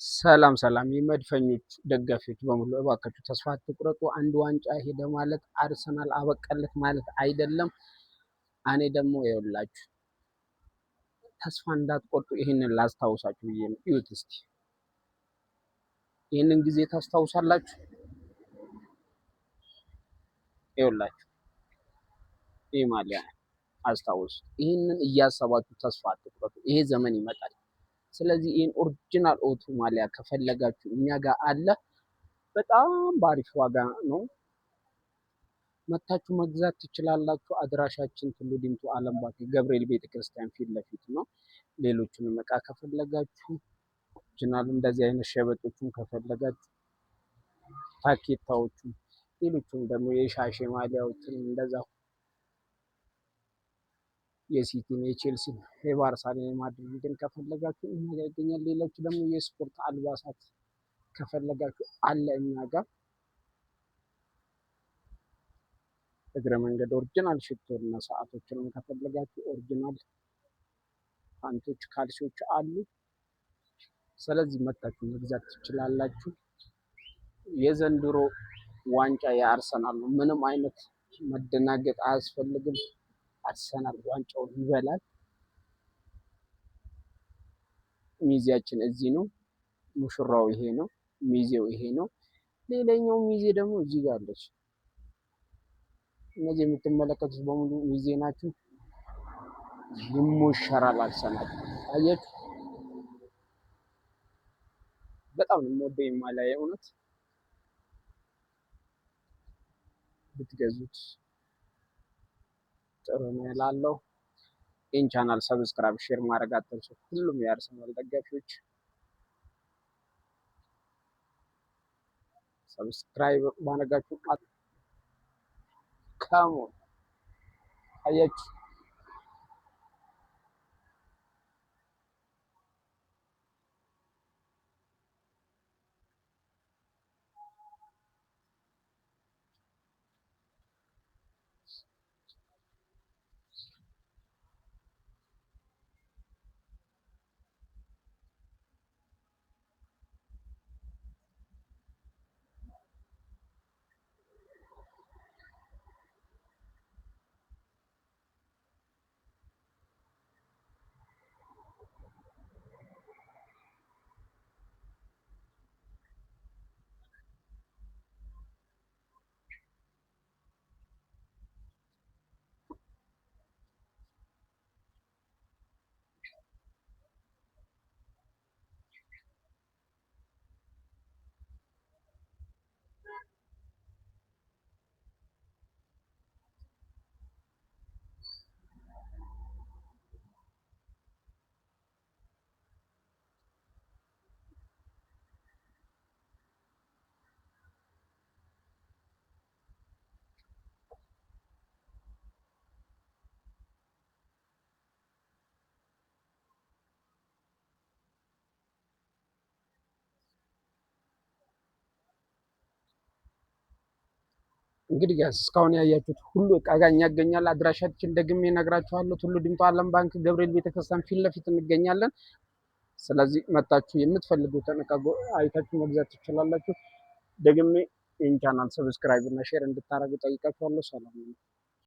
ሰላም ሰላም የመድፈኞች ደጋፊዎች በሙሉ እባካችሁ ተስፋ አትቁረጡ። አንድ ዋንጫ ሄደ ማለት አርሰናል አበቃለት ማለት አይደለም። እኔ ደግሞ ይኸውላችሁ ተስፋ እንዳትቆርጡ ይህንን ላስታውሳችሁ ብዬ ነው። እዩት እስቲ ይህንን ጊዜ ታስታውሳላችሁ? ይኸውላችሁ ይህ ማሊያ አስታውሱ። ይህንን እያሰባችሁ ተስፋ አትቁረጡ። ይሄ ዘመን ይመጣል። ስለዚህ ይህን ኦሪጂናል ኦቱ ማሊያ ከፈለጋችሁ እኛ ጋር አለ። በጣም በአሪፍ ዋጋ ነው። መታችሁ መግዛት ትችላላችሁ። አድራሻችን ቱሉ ዲምቱ አለም ባንክ ገብርኤል ቤተክርስቲያን ፊት ለፊት ነው። ሌሎቹንም እቃ ከፈለጋችሁ ኦሪጂናል እንደዚህ አይነት ሸበጦቹን ከፈለጋችሁ ታኬታዎቹ፣ ሌሎቹም ደግሞ የሻሼ ማሊያዎችን እንደዛው የሲቲን፣ የቼልሲን፣ የባርሳን፣ የማድሪድን ከፈለጋችሁ እኛ ጋር ይገኛል። ሌሎች ደግሞ የስፖርት አልባሳት ከፈለጋችሁ አለ እኛ ጋር። እግረ መንገድ ኦሪጂናል ሽቶና ሰዓቶችንም ከፈለጋችሁ ኦሪጂናል ፓንቶች፣ ካልሲዎች አሉ። ስለዚህ መታችሁ መግዛት ትችላላችሁ። የዘንድሮ ዋንጫ የአርሰናል ነው። ምንም አይነት መደናገጥ አያስፈልግም። አርሰናል ዋንጫውን ይበላል። ሚዜያችን እዚህ ነው። ሙሽራው ይሄ ነው። ሚዜው ይሄ ነው። ሌላኛው ሚዜ ደግሞ እዚህ ጋር አለች። እነዚህ የምትመለከቱት በሙሉ ሚዜ ናችሁ። ይሞሸራል አርሰናል። አያችሁ፣ በጣም ነው የምወደው የማሊያ የእውነት ብትገዙት ጥሩ ነው እላለሁ። ይህን ቻናል ሰብስክራይብ፣ ሼር ማድረግ አትርሱ። ሁሉም የአርሰናል ደጋፊዎች ሰብስክራይብ ማድረጋችሁ ካሙ አያችሁ። እንግዲህ ጋር እስካሁን ያያችሁት ሁሉ እቃ ጋር እኛ ያገኛል። አድራሻችን ደግሜ እነግራችኋለሁ። ቱሉ ዲምቱ አለም ባንክ ገብርኤል ቤተክርስቲያን ፊት ለፊት እንገኛለን። ስለዚህ መጣችሁ የምትፈልጉትን እቃ አይታችሁ መግዛት ትችላላችሁ። ደግሜ ይህን ቻናል ሰብስክራይብ እና ሼር እንድታደርጉ ጠይቃችኋለሁ። ሰላም ነው።